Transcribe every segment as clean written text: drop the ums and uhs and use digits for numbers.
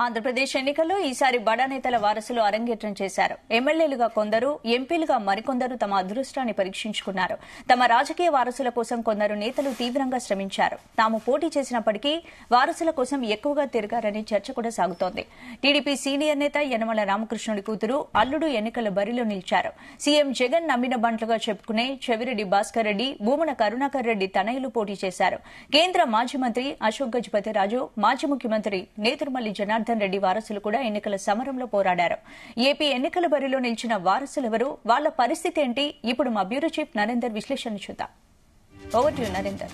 ఆంధ్రప్రదేశ్ ఎన్నికల్లో ఈసారి బడా నేతల వారసులు అరంగేట్రం చేశారు. ఎమ్మెల్యేలుగా కొందరు, ఎంపీలుగా మరికొందరు తమ అదృష్టాన్ని పరీక్షించుకున్నారు. తమ రాజకీయ వారసుల కోసం కొందరు నేతలు తీవ్రంగా శ్రమించారు. తాము పోటీ చేసినప్పటికీ వారసుల కోసం ఎక్కువగా తిరిగారని చర్చ కూడా సాగుతోంది. టీడీపీ సీనియర్ నేత యనమల రామకృష్ణుడి కూతురు, అల్లుడు ఎన్నికల బరిలో నిలిచారు. సీఎం జగన్ నమ్మిన బంట్లుగా చెప్పుకునే చెవిరెడ్డి భాస్కర్ రెడ్డి, భూమన కరుణాకర్ రెడ్డి తనయులు పోటీ చేశారు. కేంద్ర మాజీ మంత్రి అశోక్ గజపతి రాజు, మాజీ ముఖ్యమంత్రి నేతురుమల్లి జనార్దన్ రెడ్డి వారసులు కూడా ఎన్నికల సమరంలో పోరాడారు. ఏపీ ఎన్నికల బరిలో నిలిచిన వారసులెవరు, వాళ్ల పరిస్థితి ఏంటి? ఇప్పుడు మా బ్యూరో చీఫ్ నరేందర్ విశ్లేషణ చూద్దాం. Over to you Narender.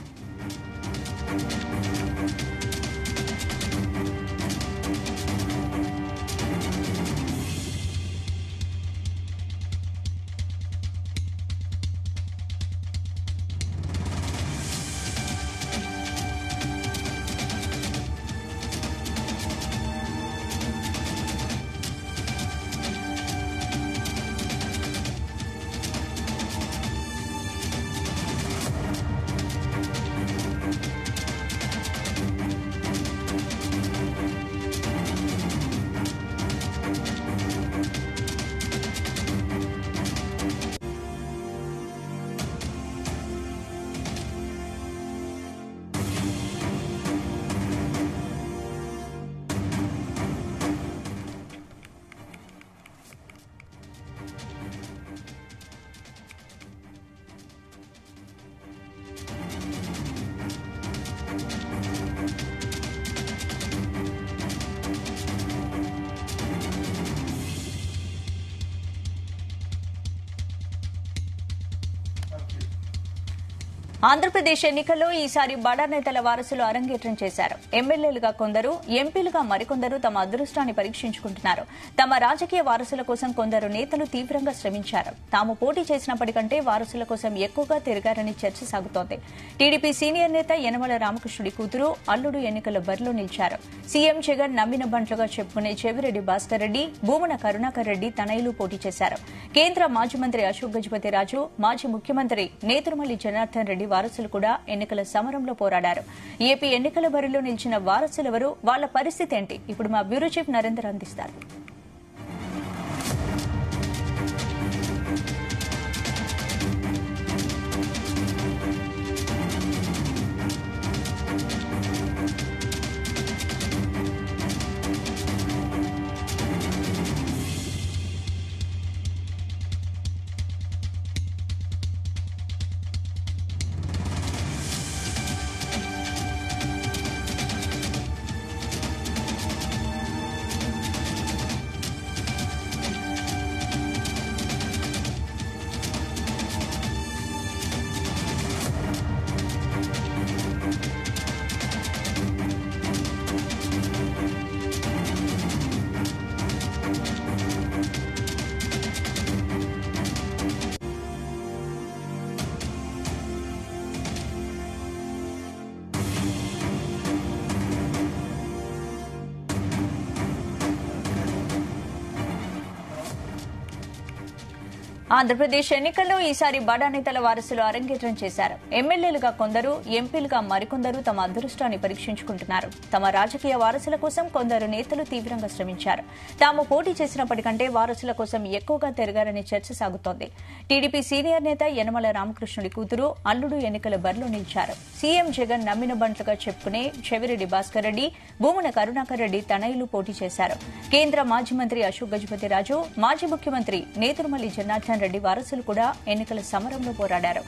Andhra Pradesh ఎన్నికల్లో ఈసారి బడా నేతల వారసులు అరంగేట్రం చేశారు. ఎమ్మెల్యేలుగా కొందరు, ఎంపీలుగా మరికొందరు తమ అదృష్టాన్ని పరీక్షించుకుంటున్నారు. తమ రాజకీయ వారసుల కోసం కొందరు నేతలు తీవ్రంగా శ్రమించారు. తాము పోటీ చేసినప్పటికంటే వారసుల కోసం ఎక్కువగా తిరిగారని చర్చ సాగుతోంది. టీడీపీ సీనియర్ నేత యనమల రామకృష్ణుడి కూతురు, అల్లుడు ఎన్నికల బరిలో నిలిచారు. సీఎం జగన్ నమ్మిన బంట్లుగా చెప్పుకునే చెవిరెడ్డి భాస్కర్ రెడ్డి, భూమన కరుణాకర్ రెడ్డి తనయులు పోటీ చేశారు. కేంద్ర మాజీ మంత్రి అశోక్ గజపతి రాజు, మాజీ ముఖ్యమంత్రి నేతురుమల్లి జనార్దన్ రెడ్డి వారసులు కూడా ఎన్నికల సమరంలో పోరాడారు. ఏపీ ఎన్నికల బరిలో నిలిచిన వారసులెవరు, వాళ్ల పరిస్థితి ఏంటి? ఇప్పుడు మా బ్యూరో చీఫ్ నరేందర్ అందిస్తారు. ఆంధ్రప్రదేశ్ ఎన్నికల్లో ఈసారి బడా నేతల వారసులు అరంగేట్రం చేశారు. ఎమ్మెల్యేలుగా కొందరు, ఎంపీలుగా మరికొందరు తమ అదృష్టాన్ని పరీక్షించుకుంటున్నారు. తమ రాజకీయ వారసుల కోసం కొందరు నేతలు తీవ్రంగా శ్రమించారు. తాము పోటీ చేసినప్పటికంటే వారసుల కోసం ఎక్కువగా తిరిగారని చర్చ సాగుతోంది. టీడీపీ సీనియర్ నేత యనమల రామకృష్ణుడి కూతురు, అల్లుడు ఎన్నికల బరిలో నిలిచారు. సీఎం జగన్ నమ్మిన బంట్లుగా చెప్పుకునే చెవిరెడ్డి భాస్కర్ రెడ్డి, భూమన కరుణాకర్ రెడ్డి తనయులు పోటీ చేశారు. కేంద్ర మాజీ మంత్రి అశోక్ గజపతి రాజు, మాజీ ముఖ్యమంత్రి నేతురుమల్లి జనార్దన్ రెడ్డి వారసులు కూడా ఎన్నికల సమరంలో పోరాడారు.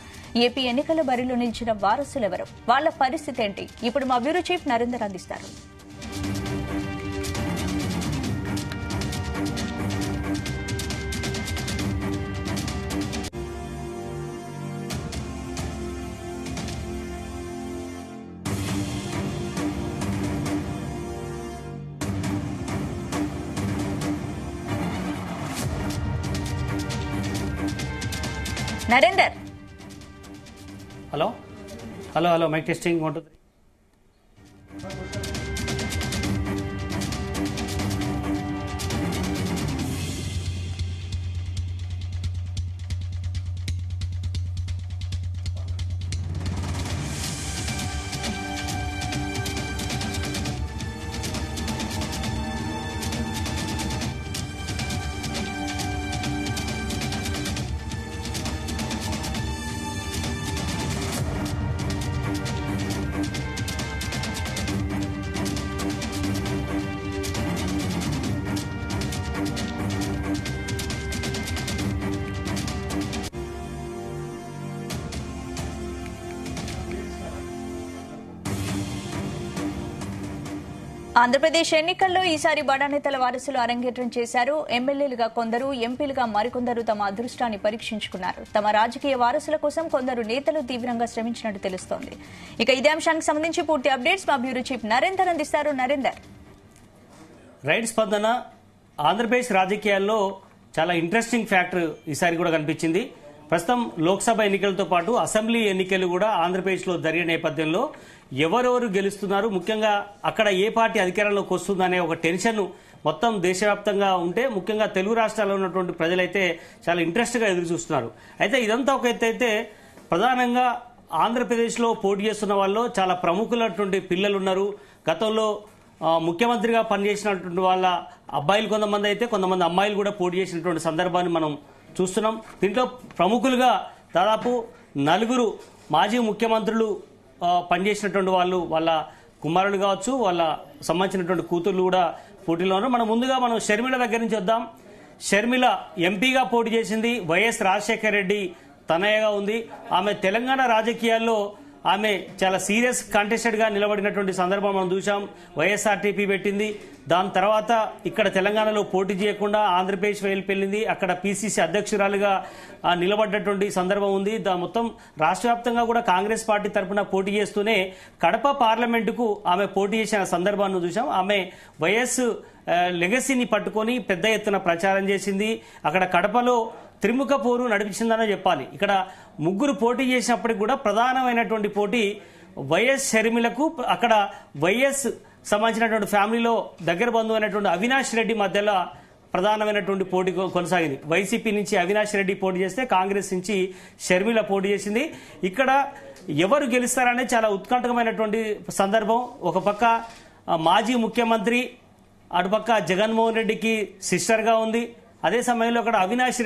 ఏపీ ఎన్నికల బరిలో నిలిచిన వారసులెవరు, వాళ్ల పరిస్థితి ఏంటి? ఇప్పుడు మా బ్యూరో చీఫ్ నరేందర్ అందిస్తారు. Narender. Hello hello hello mike testing 1 2 3. Andhra Pradesh ఎన్నికల్లో ఈసారి బడా నేతల వారసులు అరంగేట్రం చేశారు. ఎమ్మెల్యేలుగా కొందరు, ఎంపీలుగా మరికొందరు తమ అదృష్టాన్ని పరీక్షించుకున్నారు. తమ రాజకీయ వారసుల కోసం కొందరు నేతలు తీవ్రంగా శ్రమించినట్టు తెలుస్తోంది. ఇక ఇదే అంశానికి సంబంధించి పూర్తి అప్డేట్స్ మా బ్యూరో చీఫ్ నరేందర్ అందిస్తారు. నరేందర్, రైట్ స్పందన. ఆంధ్రప్రదేశ్ రాజకీయాల్లో చాలా ఇంట్రెస్టింగ్ ఫ్యాక్టర్ ఈసారి కూడా కనిపించింది. ప్రస్తుతం లోక్సభ ఎన్నికలతో పాటు అసెంబ్లీ ఎన్నికలు కూడా ఆంధ్రప్రదేశ్లో జరిగే నేపథ్యంలో ఎవరెవరు గెలుస్తున్నారు, ముఖ్యంగా అక్కడ ఏ పార్టీ అధికారంలోకి వస్తుందనే ఒక టెన్షన్ మొత్తం దేశవ్యాప్తంగా ఉంటే, ముఖ్యంగా తెలుగు రాష్ట్రాల్లో ఉన్నటువంటి ప్రజలైతే చాలా ఇంట్రెస్ట్గా ఎదురు చూస్తున్నారు. అయితే ఇదంతా ఒక ఎత్తు అయితే, ప్రధానంగా ఆంధ్రప్రదేశ్లో పోటీ చేస్తున్న వాళ్ళు చాలా ప్రముఖులైనటువంటి పిల్లలు ఉన్నారు. గతంలో ముఖ్యమంత్రిగా పనిచేసినటువంటి వాళ్ళ అబ్బాయిలు కొంతమంది అయితే, కొంతమంది అమ్మాయిలు కూడా పోటీ చేసినటువంటి సందర్భాన్ని మనం చూస్తున్నాం. దీంట్లో ప్రముఖులుగా దాదాపు 4 మాజీ ముఖ్యమంత్రులు పనిచేసినటువంటి వాళ్ళు, వాళ్ళ కుమారులు కావచ్చు, వాళ్ళ సంబంధించినటువంటి కూతుర్లు కూడా పోటీలో ఉన్నారు. మనం షర్మిల దగ్గర నుంచి వద్దాం. షర్మిల ఎంపీగా పోటీ చేసింది. వైఎస్ రాజశేఖర రెడ్డి తనయ్యగా ఉంది. ఆమె తెలంగాణ రాజకీయాల్లో ఆమె చాలా సీరియస్ కంటెస్టెడ్ గా నిలబడినటువంటి సందర్భం మనం చూసాం. వైఎస్ఆర్టీపీ పెట్టింది. దాని తర్వాత ఇక్కడ తెలంగాణలో పోటీ చేయకుండా ఆంధ్రప్రదేశ్ వెళ్ళిపోయింది. అక్కడ పీసీసీ అధ్యక్షురాలుగా నిలబడ్డటువంటి సందర్భం ఉంది. మొత్తం రాష్ట్ర వ్యాప్తంగా కూడా కాంగ్రెస్ పార్టీ తరఫున పోటీ చేస్తూనే కడప పార్లమెంటుకు ఆమె పోటీ చేసిన సందర్భాన్ని చూసాం. ఆమె వైఎస్ లెగసీని పట్టుకొని పెద్ద ఎత్తున ప్రచారం చేసింది. అక్కడ కడపలో త్రిముఖ పోరు నడిపించిందనే చెప్పాలి. ఇక్కడ 3 పోటీ చేసినప్పటికి కూడా ప్రధానమైనటువంటి పోటీ వైఎస్ షర్మిలకు, అక్కడ వైఎస్ సంబంధించినటువంటి ఫ్యామిలీలో దగ్గర బంధువు అయినటువంటి అవినాష్ రెడ్డి మధ్యలో ప్రధానమైనటువంటి పోటీ కొనసాగింది. వైసీపీ నుంచి అవినాష్ రెడ్డి పోటీ చేస్తే, కాంగ్రెస్ నుంచి షర్మిల పోటీ చేసింది. ఇక్కడ ఎవరు గెలుస్తారనే చాలా ఉత్కంఠమైనటువంటి సందర్భం. ఒక పక్క మాజీ ముఖ్యమంత్రి, అటుపక్క జగన్మోహన్ రెడ్డికి సిస్టర్గా ఉంది. అదే సమయంలో అక్కడ అవినాష్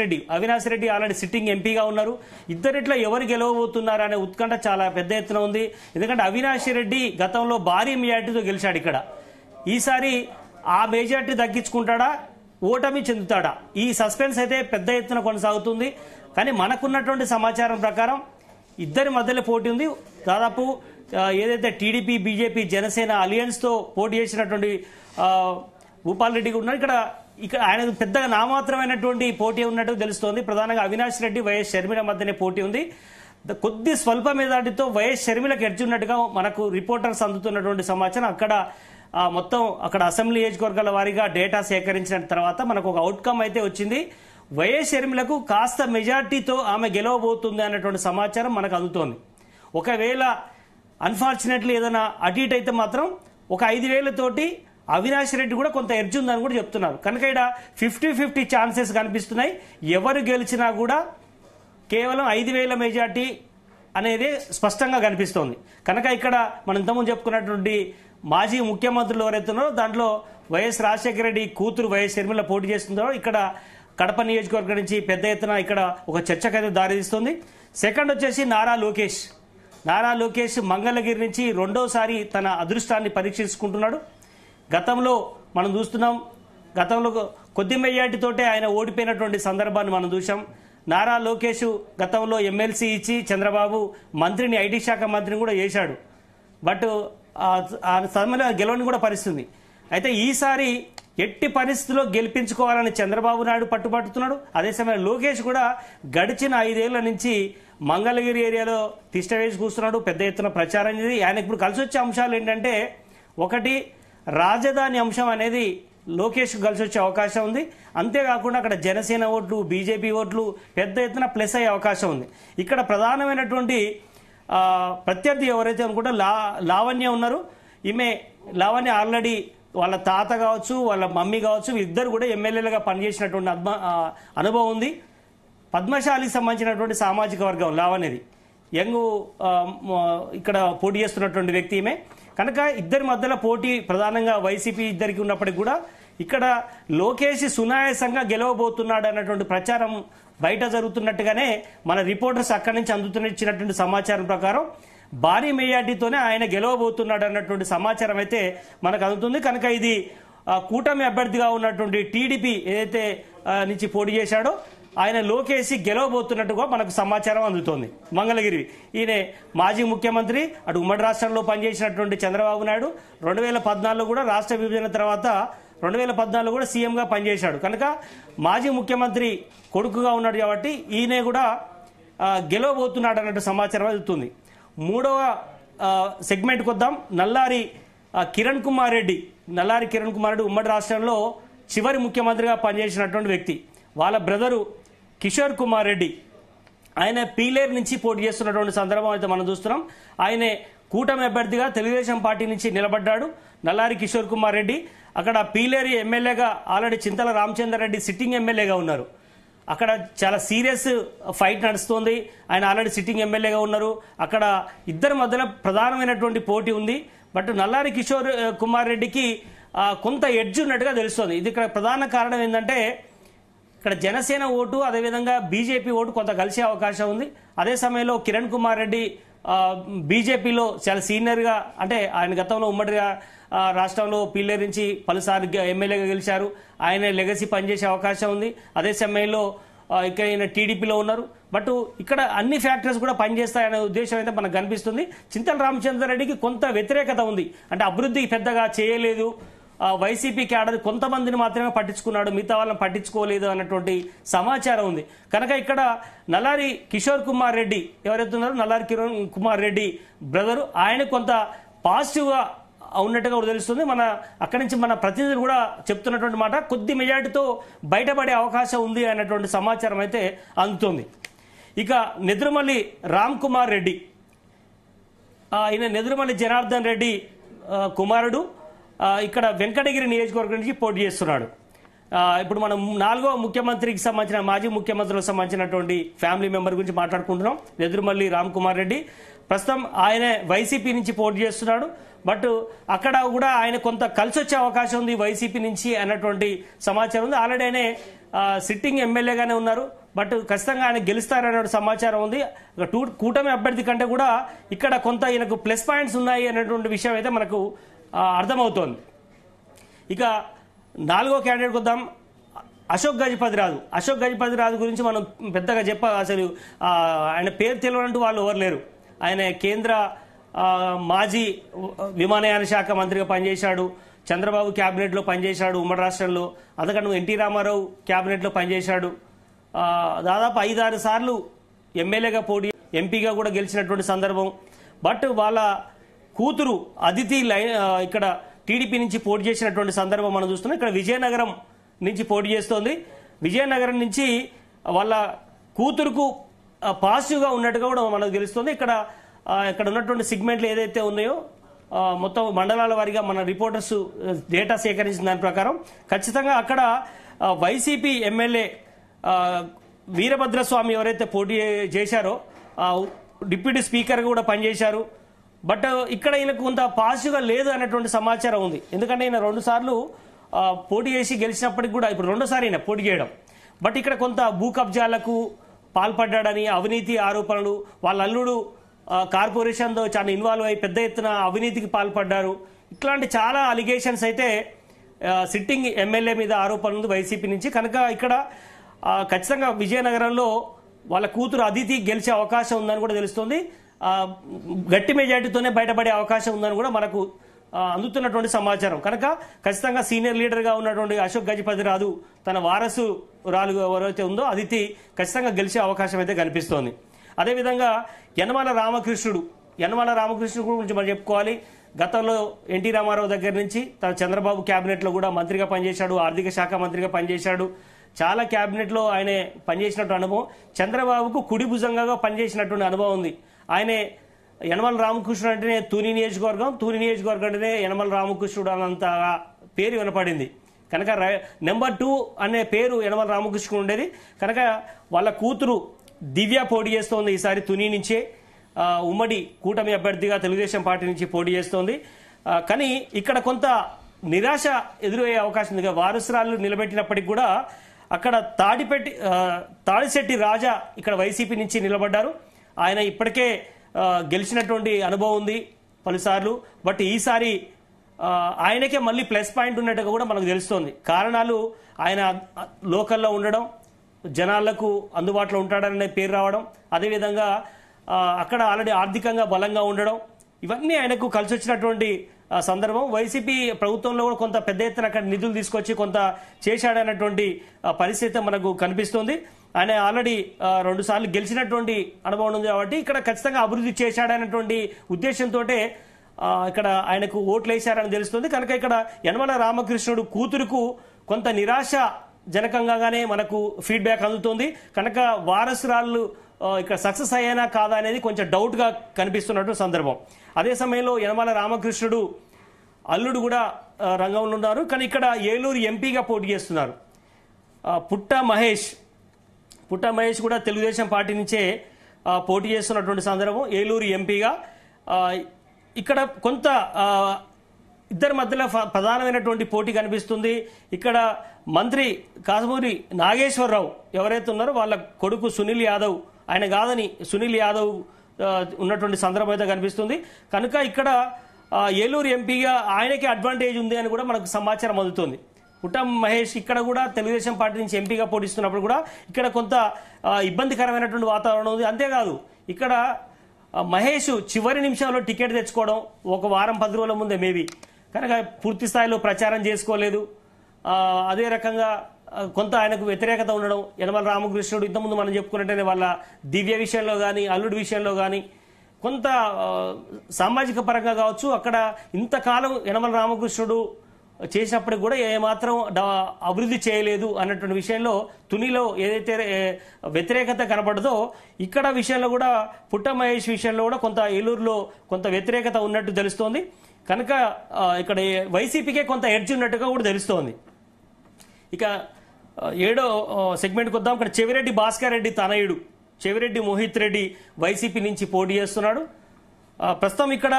రెడ్డి ఆల్రెడీ సిట్టింగ్ ఎంపీగా ఉన్నారు. ఇద్దరిట్లో ఎవరు గెలవబోతున్నారు అనే ఉత్కంఠ చాలా పెద్ద ఎత్తున ఉంది. ఎందుకంటే అవినాష్ రెడ్డి గతంలో భారీ మెజార్టీతో గెలిచాడు. ఇక్కడ ఈసారి ఆ మెజార్టీ తగ్గించుకుంటాడా, ఓటమి చెందుతాడా, ఈ సస్పెన్స్ అయితే పెద్ద ఎత్తున కొనసాగుతుంది. కానీ మనకున్నటువంటి సమాచారం ప్రకారం ఇద్దరి మధ్యలో పోటీ ఉంది. దాదాపు ఏదైతే టీడీపీ, బీజేపీ, జనసేన అలియన్స్ తో పోటీ చేసినటువంటి భూపాల్ రెడ్డి ఉన్నారు. ఇక్కడ ఆయన పెద్దగా నామాత్రమైనటువంటి పోటీ ఉన్నట్టు తెలుస్తోంది. ప్రధానంగా అవినాష్ రెడ్డి, వైఎస్ షర్మిల మధ్యనే పోటీ ఉంది. కొద్ది స్వల్ప మెజార్టీతో వైఎస్ షర్మిలకు ఎడ్చున్నట్టుగా మనకు రిపోర్టర్స్ అందుతున్నటువంటి సమాచారం. మొత్తం అక్కడ అసెంబ్లీ నియోజకవర్గాల వారీగా డేటా సేకరించిన తర్వాత మనకు ఒక అవుట్కమ్ అయితే వచ్చింది. వైఎస్ షర్మిలకు కాస్త మెజార్టీతో ఆమె గెలవబోతుంది అన్నటువంటి సమాచారం మనకు అందుతోంది. ఒకవేళ అన్ఫార్చునేట్లీ ఏదైనా అటు ఇటు అయితే మాత్రం ఒక 5,000 తోటి అవినాష్ రెడ్డి కూడా కొంత ఎడ్జ్ ఉందని కూడా చెప్తున్నారు. కనుక ఇక్కడ 50-50 ఛాన్సెస్ కనిపిస్తున్నాయి. ఎవరు గెలిచినా కూడా కేవలం 5,000 మెజార్టీ అనేది స్పష్టంగా కనిపిస్తోంది. కనుక ఇక్కడ మనం ఇంతకుముందు చెప్పుకున్నటువంటి మాజీ ముఖ్యమంత్రులు ఎవరైతే ఉన్నారో దాంట్లో వైఎస్ రాజశేఖర రెడ్డి కూతురు వైఎస్ షర్మిల పోటీ చేస్తుందో ఇక్కడ కడప నియోజకవర్గం నుంచి పెద్ద ఎత్తున ఇక్కడ ఒక చర్చకైతే దారితీస్తుంది. సెకండ్ వచ్చేసి నారా లోకేష్ మంగళగిరి నుంచి రెండోసారి తన అదృష్టాన్ని పరీక్షించుకుంటున్నాడు. గతంలో మనం చూస్తున్నాం, గతంలో కొద్ది మెజార్టీతోటే ఆయన ఓడిపోయినటువంటి సందర్భాన్ని మనం చూసాం. నారా లోకేష్ గతంలో ఎమ్మెల్సీ ఇచ్చి చంద్రబాబు మంత్రిని, ఐటీ శాఖ మంత్రిని కూడా చేశాడు. బట్ ఆ సమయంలో గెలవని కూడా పరిస్థితుంది. అయితే ఈసారి ఎట్టి పరిస్థితుల్లో గెలిపించుకోవాలని చంద్రబాబు నాయుడు పట్టుబడుతున్నాడు. అదే సమయంలో లోకేష్ కూడా గడిచిన 5 ఏళ్ల నుంచి మంగళగిరి ఏరియాలో తిష్ట వేసి కూస్తున్నాడు. పెద్ద ఎత్తున ప్రచారం చేసి ఆయన ఇప్పుడు కలిసి వచ్చే అంశాలు ఏంటంటే, ఒకటి రాజధాని అంశం అనేది లోకేష్ కలిసి వచ్చే అవకాశం ఉంది. అంతేకాకుండా అక్కడ జనసేన ఓట్లు, బీజేపీ ఓట్లు పెద్ద ఎత్తున ప్లస్ అయ్యే అవకాశం ఉంది. ఇక్కడ ప్రధానమైనటువంటి ప్రత్యర్థి ఎవరైతే అనుకుంటే లావణ్య ఉన్నారు. లావణ్య ఆల్రెడీ వాళ్ళ తాత కావచ్చు, వాళ్ళ మమ్మీ కావచ్చు, ఇద్దరు కూడా ఎమ్మెల్యేలుగా పనిచేసినటువంటి అనుభవం ఉంది. పద్మశాలికి సంబంధించినటువంటి సామాజిక వర్గం లావణ్యది. ఇక్కడ పోటీ చేస్తున్నటువంటి వ్యక్తి ఈమె. కనుక ఇద్దరి మధ్యలో పోటీ ప్రధానంగా వైసీపీ ఇద్దరికి ఉన్నప్పటికీ కూడా ఇక్కడ లోకేష్ సునాయాసంగా గెలవబోతున్నాడు అన్నటువంటి ప్రచారం బయట జరుగుతున్నట్టుగానే మన రిపోర్టర్స్ అక్కడి నుంచి అందుతున్నటువంటి సమాచారం ప్రకారం భారీ మెజార్టీతోనే ఆయన గెలవబోతున్నాడు అన్నటువంటి సమాచారం అయితే మనకు అందుతుంది. కనుక ఇది కూటమి అభ్యర్థిగా ఉన్నటువంటి టీడీపీ ఏదైతే నుంచి పోటీ చేశాడో ఆయన లోకేసి గెలవబోతున్నట్టుగా మనకు సమాచారం అందుతోంది. మంగళగిరి ఈయన మాజీ ముఖ్యమంత్రి, అటు ఉమ్మడి రాష్ట్రంలో పనిచేసినటువంటి చంద్రబాబు నాయుడు 2014 కూడా రాష్ట్ర విభజన తర్వాత 2014 కూడా సీఎంగా పనిచేశాడు కనుక మాజీ ముఖ్యమంత్రి కొడుకుగా ఉన్నాడు కాబట్టి ఈయన కూడా గెలవబోతున్నాడు అన్నట్టు సమాచారం అందుతుంది. మూడవ సెగ్మెంట్కి వద్దాం. నల్లారి కిరణ్ కుమార్ రెడ్డి ఉమ్మడి రాష్ట్రంలో చివరి ముఖ్యమంత్రిగా పనిచేసినటువంటి వ్యక్తి. వాళ్ళ బ్రదరు కిషోర్ కుమార్ రెడ్డి ఆయన పీలేరు నుంచి పోటీ చేస్తున్నటువంటి సందర్భం అయితే మనం చూస్తున్నాం. ఆయనే కూటమి అభ్యర్థిగా తెలుగుదేశం పార్టీ నుంచి నిలబడ్డాడు నల్లారి కిషోర్ కుమార్ రెడ్డి. అక్కడ పీలేరు ఎమ్మెల్యేగా ఆల్రెడీ చింతల రామచందర్ రెడ్డి సిట్టింగ్ ఎమ్మెల్యేగా ఉన్నారు. అక్కడ చాలా సీరియస్ ఫైట్ నడుస్తుంది. ఆయన ఆల్రెడీ సిట్టింగ్ ఎమ్మెల్యేగా ఉన్నారు. అక్కడ ఇద్దరి మధ్యన ప్రధానమైనటువంటి పోటీ ఉంది. బట్ నల్లారి కిషోర్ కుమార్ రెడ్డికి కొంత ఎడ్జ్ ఉన్నట్టుగా తెలుస్తుంది. ఇది ఇక్కడ ప్రధాన కారణం ఏంటంటే ఇక్కడ జనసేన ఓటు అదేవిధంగా బీజేపీ ఓటు కొంత కలిసే అవకాశం ఉంది. అదే సమయంలో కిరణ్ కుమార్ రెడ్డి బీజేపీలో చాలా సీనియర్గా, అంటే ఆయన గతంలో ఉమ్మడి రాష్ట్రంలో పీలేరు నుంచి పలుసార్లు ఎమ్మెల్యేగా గెలిచారు. ఆయన లెగసీ పనిచేసే అవకాశం ఉంది. అదే సమయంలో ఇక్కడ ఈయన టీడీపీలో ఉన్నారు. బట్ ఇక్కడ అన్ని ఫ్యాక్టర్స్ కూడా పనిచేస్తాయనే ఉద్దేశం అయితే మనకు కనిపిస్తుంది. చింతల రామచంద్ర రెడ్డికి కొంత వ్యతిరేకత ఉంది. అంటే అభివృద్ధి పెద్దగా చేయలేదు, వైసీపీ క్యాడర్ కొంతమందిని మాత్రమే పట్టించుకున్నాడు, మిగతా వాళ్ళని పట్టించుకోలేదు అన్నటువంటి సమాచారం ఉంది. కనుక ఇక్కడ నల్లారి కిషోర్ కుమార్ రెడ్డి ఎవరైతే ఉన్నారో నల్లారి కిరణ్ కుమార్ రెడ్డి బ్రదరు ఆయన కొంత పాజిటివ్గా ఉన్నట్టుగా తెలుస్తుంది. అక్కడి నుంచి మన ప్రతినిధులు కూడా చెప్తున్నటువంటి మాట కొద్ది మెజార్టీతో బయటపడే అవకాశం ఉంది అన్నటువంటి సమాచారం అయితే అందుతోంది. ఇక నెదురుమల్లి రామ్ కుమార్ రెడ్డి ఈయన నెదురుమల్లి జనార్దన్ రెడ్డి కుమారుడు, ఇక్కడ వెంకటగిరి నియోజకవర్గం నుంచి పోటీ చేస్తున్నాడు. ఇప్పుడు మనం 4వ ముఖ్యమంత్రికి సంబంధించిన మాజీ ముఖ్యమంత్రులకు సంబంధించినటువంటి ఫ్యామిలీ మెంబర్ గురించి మాట్లాడుకుంటున్నాం. నెదురుమల్లి రామ్ కుమార్ రెడ్డి ప్రస్తుతం ఆయన వైసీపీ నుంచి పోటీ చేస్తున్నాడు. బట్ అక్కడ కూడా ఆయన కొంత కలిసి వచ్చే అవకాశం ఉంది వైసీపీ నుంచి అన్నటువంటి సమాచారం ఉంది. ఆల్రెడీ ఆయన సిట్టింగ్ ఎమ్మెల్యేగానే ఉన్నారు. బట్ ఖచ్చితంగా ఆయన గెలుస్తారనే సమాచారం ఉంది. కూటమి అభ్యర్థి కంటే కూడా ఇక్కడ కొంత ఈయనకు ప్లస్ పాయింట్స్ ఉన్నాయి అనేటువంటి విషయం అయితే మనకు అర్థమవుతోంది. ఇక 4వ క్యాండిడేట్కి వద్దాం. అశోక్ గజపతిరాజు గురించి మనం పెద్దగా అసలు ఆయన పేరు తెలియనంటూ వాళ్ళు ఎవరు లేరు. ఆయన కేంద్ర మాజీ విమానయాన శాఖ మంత్రిగా పనిచేశాడు. చంద్రబాబు క్యాబినెట్లో పనిచేశాడు ఉమ్మడి రాష్ట్రంలో. అందుకని ఎన్టీ రామారావు క్యాబినెట్లో పనిచేశాడు. దాదాపు 5-6 సార్లు ఎమ్మెల్యేగా ఎంపీగా కూడా గెలిచినటువంటి సందర్భం. బట్ వాళ్ళ కూతురు అదితి ఇక్కడ టీడీపీ నుంచి పోటీ చేసినటువంటి సందర్భం మనం చూస్తున్నాం. ఇక్కడ విజయనగరం నుంచి పోటీ చేస్తోంది. విజయనగరం నుంచి వాళ్ళ కూతురుకు పాజిటివ్గా ఉన్నట్టుగా కూడా మనకు తెలుస్తుంది. ఇక్కడ ఉన్నటువంటి సిగ్మెంట్లు ఏదైతే ఉన్నాయో మొత్తం మండలాల వారీగా మన రిపోర్టర్స్ డేటా సేకరించిన దాని ప్రకారం ఖచ్చితంగా అక్కడ వైసీపీ ఎమ్మెల్యే వీరభద్రస్వామి ఎవరైతే పోటీ చేశారో డిప్యూటీ స్పీకర్గా కూడా పనిచేశారు. బట్ ఇక్కడ ఈయనకు కొంత పాజిటివ్గా లేదు అన్నటువంటి సమాచారం ఉంది. ఎందుకంటే ఈయన 2 సార్లు పోటీ చేసి గెలిచినప్పటికి కూడా ఇప్పుడు 2వ సారి ఈయన పోటీ చేయడం. బట్ ఇక్కడ కొంత భూ కబ్జాలకు పాల్పడ్డాడని అవినీతి ఆరోపణలు, వాళ్ళ అల్లుడు కార్పొరేషన్తో చాలా ఇన్వాల్వ్ అయ్యి పెద్ద ఎత్తున అవినీతికి పాల్పడ్డారు. ఇట్లాంటి చాలా అలిగేషన్స్ అయితే సిట్టింగ్ ఎమ్మెల్యే మీద ఆరోపణలు ఉంది వైసీపీ నుంచి. కనుక ఇక్కడ ఖచ్చితంగా విజయనగరంలో వాళ్ళ కూతురు అదితి గెలిచే అవకాశం ఉందని కూడా తెలుస్తుంది. గట్టి మెజార్టీతోనే బయటపడే అవకాశం ఉందని కూడా మనకు అందుతున్నటువంటి సమాచారం. కనుక ఖచ్చితంగా సీనియర్ లీడర్గా ఉన్నటువంటి అశోక్ గజపతిరాజు తన వారసురాలు ఎవరైతే ఉందో అదితి ఖచ్చితంగా గెలిచే అవకాశం అయితే కనిపిస్తోంది. అదేవిధంగా యనమల రామకృష్ణుడు గురించి మనం చెప్పుకోవాలి. గతంలో ఎన్టీ రామారావు దగ్గర నుంచి తన చంద్రబాబు క్యాబినెట్లో కూడా మంత్రిగా పనిచేశాడు, ఆర్థిక శాఖ మంత్రిగా పనిచేశాడు. చాలా క్యాబినెట్లో ఆయన పనిచేసినటువంటి అనుభవం, చంద్రబాబుకు కుడి భుజంగా పనిచేసినటువంటి అనుభవం ఉంది. ఆయనే యనమల రామకృష్ణుడు అంటేనే తూని నియోజకవర్గం అంటేనే యనమల రామకృష్ణుడు అన్నంత పేరు వినపడింది. కనుక నెంబర్ 2 అనే పేరు యనమల రామకృష్ణుడు ఉండేది. కనుక వాళ్ళ కూతురు దివ్య పోటీ చేస్తోంది. ఈసారి తుని నుంచే ఉమ్మడి కూటమి అభ్యర్థిగా తెలుగుదేశం పార్టీ నుంచి పోటీ చేస్తోంది. కానీ ఇక్కడ కొంత నిరాశ ఎదురయ్యే అవకాశం ఉంది. వారసురాలు నిలబెట్టినప్పటికీ కూడా అక్కడ తాడిశెట్టి రాజా ఇక్కడ వైసీపీ నుంచి నిలబడ్డారు. ఆయన ఇప్పటికే గెలిచినటువంటి అనుభవం ఉంది పలుసార్లు. బట్ ఈసారి ఆయనకే మళ్ళీ ప్లస్ పాయింట్ ఉన్నట్టుగా కూడా మనకు తెలుస్తోంది. కారణాలు ఆయన లోకల్లో ఉండడం, జనాలకు అందుబాటులో ఉంటాడనే పేరు రావడం, అదేవిధంగా అక్కడ ఆల్రెడీ ఆర్థికంగా బలంగా ఉండడం, ఇవన్నీ ఆయనకు కలిసి వచ్చినటువంటి సందర్భం. వైసీపీ ప్రభుత్వంలో కూడా కొంత పెద్ద ఎత్తున అక్కడ నిధులు తీసుకొచ్చి కొంత చేశాడన్నటువంటి పరిస్థితి మనకు కనిపిస్తుంది. ఆయన ఆల్రెడీ 2 సార్లు గెలిచినటువంటి అనుభవం ఉంది కాబట్టి ఇక్కడ ఖచ్చితంగా అభివృద్ధి చేశాడనేటువంటి ఉద్దేశంతో ఇక్కడ ఆయనకు ఓట్లు వేశారని తెలుస్తుంది. కనుక ఇక్కడ యనమల రామకృష్ణుడు కూతురుకు కొంత నిరాశ జనకంగానే మనకు ఫీడ్బ్యాక్ అందుతుంది. కనుక వారసురాళ్ళు ఇక్కడ సక్సెస్ అయ్యానా కాదా అనేది కొంచెం డౌట్ గా కనిపిస్తున్నట్టు సందర్భం. అదే సమయంలో యనమల రామకృష్ణుడు అల్లుడు కూడా రంగంలో ఉన్నారు. కానీ ఇక్కడ ఏలూరు ఎంపీగా పోటీ చేస్తున్నారు పుట్ట మహేష్ కూడా తెలుగుదేశం పార్టీ నుంచే పోటీ చేస్తున్నటువంటి సందర్భం. ఏలూరు ఎంపీగా ఇక్కడ కొంత ఇద్దరి మధ్యలో ప్రధానమైనటువంటి పోటీ కనిపిస్తుంది. ఇక్కడ మంత్రి కాసుమూరి నాగేశ్వరరావు ఎవరైతే ఉన్నారో వాళ్ళ కొడుకు సునీల్ యాదవ్, ఆయన కాదని సునీల్ యాదవ్ ఉన్నటువంటి సందర్భం అయితే కనిపిస్తుంది. కనుక ఇక్కడ ఏలూరు ఎంపీగా ఆయనకి అడ్వాంటేజ్ ఉంది అని కూడా మనకు సమాచారం అందుతుంది. పుట్ట మహేష్ ఇక్కడ కూడా తెలుగుదేశం పార్టీ నుంచి ఎంపీగా పోటీస్తున్నప్పుడు కూడా ఇక్కడ కొంత ఇబ్బందికరమైనటువంటి వాతావరణం ఉంది. అంతేకాదు ఇక్కడ మహేష్ చివరి నిమిషంలో టికెట్ తెచ్చుకోవడం, ఒక వారం 10 రోజుల ముందే మేబీ, కనుక పూర్తి స్థాయిలో ప్రచారం చేసుకోలేదు. అదే రకంగా కొంత ఆయనకు వ్యతిరేకత ఉండడం, యనమల రామకృష్ణుడు ఇంతకుముందు మనం చెప్పుకున్నట్టయితే వాళ్ళ దివ్య విషయంలో కానీ అల్లుడి విషయంలో కానీ కొంత సామాజిక పరంగా కావచ్చు, అక్కడ ఇంతకాలం యనమల రామకృష్ణుడు చేసినప్పటికి కూడా ఏమాత్రం అభివృద్ధి చేయలేదు అన్నటువంటి విషయంలో తునిలో ఏదైతే వ్యతిరేకత కనపడదో ఇక్కడ విషయంలో కూడా పుట్ట మహేష్ విషయంలో కూడా కొంత ఏలూరులో కొంత వ్యతిరేకత ఉన్నట్టు తెలుస్తోంది. కనుక ఇక్కడ వైసీపీకే కొంత ఎడ్జ్ ఉన్నట్టుగా కూడా తెలుస్తోంది. ఇక 7వ సెగ్మెంట్కి వద్దాం. ఇక్కడ చెవిరెడ్డి భాస్కర్ రెడ్డి తనయుడు చెవిరెడ్డి మోహిత్ రెడ్డి వైసీపీ నుంచి పోటీ చేస్తున్నాడు. ప్రస్తుతం ఇక్కడ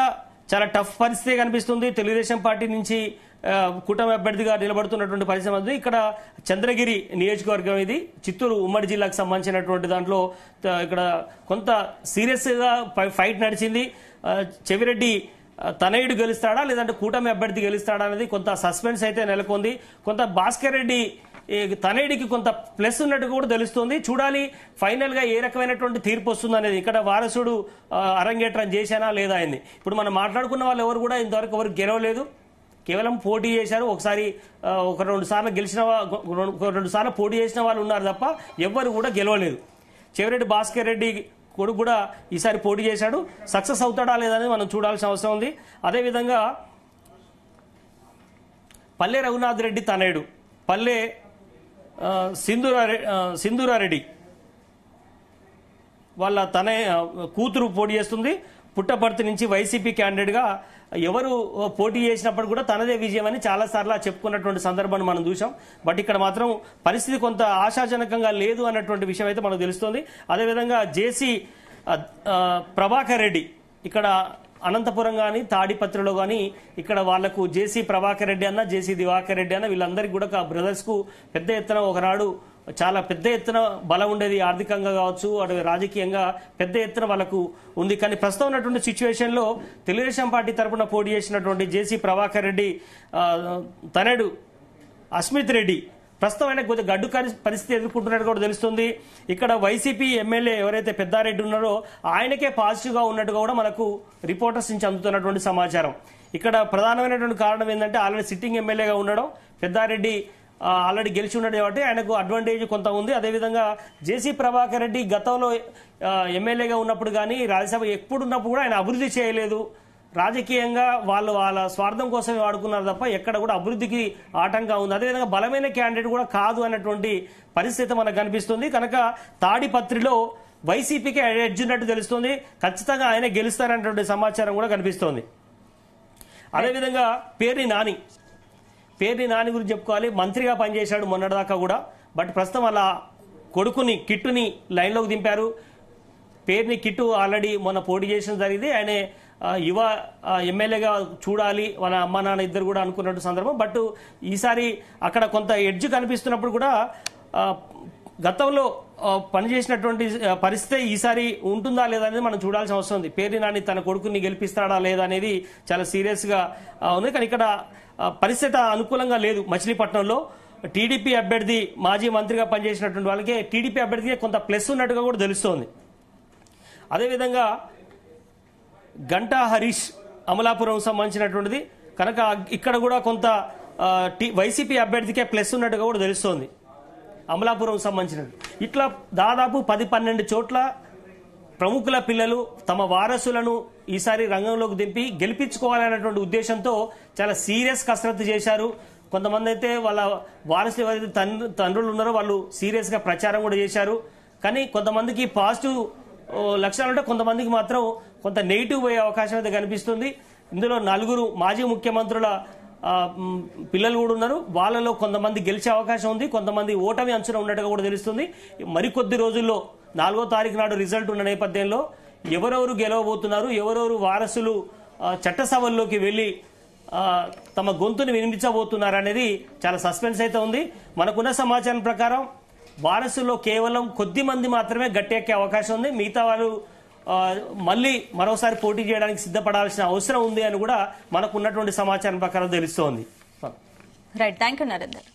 చాలా టఫ్ పరిస్థితి కనిపిస్తుంది. తెలుగుదేశం పార్టీ నుంచి కూటమి అభ్యర్థిగా నిలబడుతున్నటువంటి పరిస్థితి. ఇక్కడ చంద్రగిరి నియోజకవర్గం, ఇది చిత్తూరు ఉమ్మడి జిల్లాకు సంబంధించినటువంటి దాంట్లో ఇక్కడ కొంత సీరియస్ గా ఫైట్ నడిచింది. చెవిరెడ్డి తనయుడు గెలుస్తాడా లేదంటే కూటమి అభ్యర్థి గెలుస్తాడా అనేది కొంత సస్పెన్స్ అయితే నెలకొంది. కొంత భాస్కర్ రెడ్డి తనయుడికి కొంత ప్లస్ ఉన్నట్టు కూడా తెలుస్తుంది. చూడాలి ఫైనల్ గా ఏ రకమైనటువంటి తీర్పు వస్తుంది అనేది. ఇక్కడ వారసుడు అరంగేట్రం చేశానా లేదా అయింది. ఇప్పుడు మనం మాట్లాడుకున్న వాళ్ళు ఎవరు కూడా ఇంతవరకు ఎవరు గెలవలేదు, కేవలం పోటీ చేశారు. ఒకసారి 1-2 సార్లు గెలిచిన 2 సార్లు పోటీ చేసిన వాళ్ళు ఉన్నారు తప్ప ఎవ్వరు కూడా గెలవలేదు. చెవిరెడ్డి భాస్కర్ రెడ్డి కొడుకు కూడా ఈసారి పోటీ చేశాడు. సక్సెస్ అవుతాడా లేదని మనం చూడాల్సిన అవసరం ఉంది. అదేవిధంగా పల్లె రఘునాథ్ రెడ్డి తనయుడు పల్లె సింధూరారెడ్డి వాళ్ళ కూతురు పోటీ చేస్తుంది. పుట్టపర్తి నుంచి వైసీపీ క్యాండిడేట్ గా ఎవరు పోటీ చేసినప్పుడు కూడా తనదే విజయం అని చాలా సార్లు చెప్పుకున్నటువంటి సందర్భాన్ని మనం చూసాం. బట్ ఇక్కడ మాత్రం పరిస్థితి కొంత ఆశాజనకంగా లేదు అన్నటువంటి విషయం అయితే మనకు తెలుస్తోంది. అదేవిధంగా జేసీ ప్రభాకర్ రెడ్డి ఇక్కడ అనంతపురం కానీ తాడిపత్రిలో కానీ ఇక్కడ వాళ్లకు జేసీ ప్రభాకర్ రెడ్డి అన్న జేసీ దివాకర్ రెడ్డి అన్న వీళ్ళందరికీ కూడా బ్రదర్స్ కు పెద్ద ఎత్తున ఒకనాడు చాలా పెద్ద ఎత్తున బలం ఉండేది, ఆర్థికంగా కావచ్చు అటు రాజకీయంగా పెద్ద ఎత్తున వాళ్ళకు ఉంది. కానీ ప్రస్తుతం ఉన్నటువంటి సిచ్యువేషన్ లో తెలుగుదేశం పార్టీ తరఫున పోటీ చేసినటువంటి జేసీ ప్రభాకర్ రెడ్డి తనయుడు అస్మిత్ రెడ్డి ప్రస్తుతం ఆయన కొద్దిగా గడ్డు పరిస్థితి ఎదుర్కొంటున్నట్టు కూడా తెలుస్తుంది. ఇక్కడ వైసీపీ ఎమ్మెల్యే ఎవరైతే పెద్దారెడ్డి ఉన్నారో ఆయనకే పాజిటివ్ గా ఉన్నట్టుగా కూడా మనకు రిపోర్టర్స్ నుంచి అందుతున్నటువంటి సమాచారం. ఇక్కడ ప్రధానమైనటువంటి కారణం ఏంటంటే ఆల్రెడీ సిట్టింగ్ ఎమ్మెల్యేగా ఉండడం, పెద్దారెడ్డి ఆల్రెడీ గెలిచి ఉన్నాడు కాబట్టి ఆయనకు అడ్వాంటేజ్ కొంత ఉంది. అదేవిధంగా జేసీ ప్రభాకర్ రెడ్డి గతంలో ఎమ్మెల్యేగా ఉన్నప్పుడు కానీ రాజ్యసభ ఎప్పుడు ఉన్నప్పుడు కూడా ఆయన అభివృద్ధి చేయలేదు. రాజకీయంగా వాళ్ళ స్వార్థం కోసమే వాడుకున్నారు తప్ప ఎక్కడ కూడా అభివృద్ధికి ఆటంకం ఉంది. అదేవిధంగా బలమైన క్యాండిడేట్ కూడా కాదు అన్నటువంటి పరిస్థితి మనకు కనిపిస్తుంది. కనుక తాడిపత్రిలో వైసీపీకి ఎడ్జ్ ఉన్నట్టు తెలుస్తుంది. ఖచ్చితంగా ఆయన గెలుస్తారనేటువంటి సమాచారం కూడా కనిపిస్తోంది. అదేవిధంగా పేర్ని నాని గురించి చెప్పుకోవాలి. మంత్రిగా పనిచేశాడు మొన్నటిదాకా కూడా. బట్ ప్రస్తుతం వాళ్ళ కొడుకుని కిట్టుని లైన్లోకి దింపారు. పేర్ని కిట్టు ఆల్రెడీ మొన్న పోటీ చేసిన జరిగింది. ఆయన యువ ఎమ్మెల్యేగా చూడాలి వాళ్ళ అమ్మ నాన్న ఇద్దరు కూడా అనుకున్నట్టు సందర్భం. బట్ ఈసారి అక్కడ కొంత ఎడ్జ్ కనిపిస్తున్నప్పుడు కూడా గతంలో పనిచేసినటువంటి పరిస్థితి ఈసారి ఉంటుందా లేదా అనేది మనం చూడాల్సిన అవసరం ఉంది. పేర్ని నాని తన కొడుకుని గెలిపిస్తాడా లేదా అనేది చాలా సీరియస్ గా ఉంది. కానీ ఇక్కడ పరిస్థితి అనుకూలంగా లేదు. మచిలీపట్నంలో టీడీపీ అభ్యర్థి మాజీ మంత్రిగా పనిచేసినటువంటి వాళ్ళకి టీడీపీ అభ్యర్థికి కొంత ప్లస్ ఉన్నట్టుగా కూడా తెలుస్తోంది. అదేవిధంగా గంటా హరీష్ అమలాపురం సంబంధించినటువంటిది కనుక ఇక్కడ కూడా కొంత వైసీపీ అభ్యర్థికే ప్లస్ ఉన్నట్టుగా కూడా తెలుస్తోంది అమలాపురం సంబంధించినట్టు. ఇట్లా దాదాపు 10-12 చోట్ల ప్రముఖుల పిల్లలు తమ వారసులను ఈసారి రంగంలోకి దింపి గెలిపించుకోవాలనేటువంటి ఉద్దేశంతో చాలా సీరియస్ కసరత్తు చేశారు. కొంతమంది అయితే వాళ్ళ వారసులు ఎవరైతే తండ్రులు ఉన్నారో వాళ్ళు సీరియస్గా ప్రచారం కూడా చేశారు. కానీ కొంతమందికి పాజిటివ్ లక్షణాలు ఉంటే కొంతమందికి మాత్రం కొంత నెగిటివ్ పోయే అవకాశం అయితే కనిపిస్తుంది. ఇందులో 4 మాజీ ముఖ్యమంత్రుల పిల్లలు కూడా ఉన్నారు. వాళ్ళలో కొంతమంది గెలిచే అవకాశం ఉంది, కొంతమంది ఓటమి అంచున ఉన్నట్టుగా కూడా తెలుస్తుంది. మరికొద్ది రోజుల్లో 4వ తారీఖు నాడు రిజల్ట్ ఉన్న నేపథ్యంలో ఎవరెవరు గెలవబోతున్నారు, ఎవరెవరు వారసులు చట్టసభల్లోకి వెళ్లి తమ గొంతుని వినిపించబోతున్నారు అనేది చాలా సస్పెన్స్ అయితే ఉంది. మనకున్న సమాచారం ప్రకారం వారసుల్లో కేవలం కొద్ది మంది మాత్రమే గట్టెక్కే అవకాశం ఉంది. మిగతా వాళ్ళు మళ్ళీ మరోసారి పోటీ చేయడానికి సిద్ధపడాల్సిన అవసరం ఉంది అని కూడా మనకు ఉన్నటువంటి సమాచారం ప్రకారం తెలుస్తోంది. Right, thank you Narender.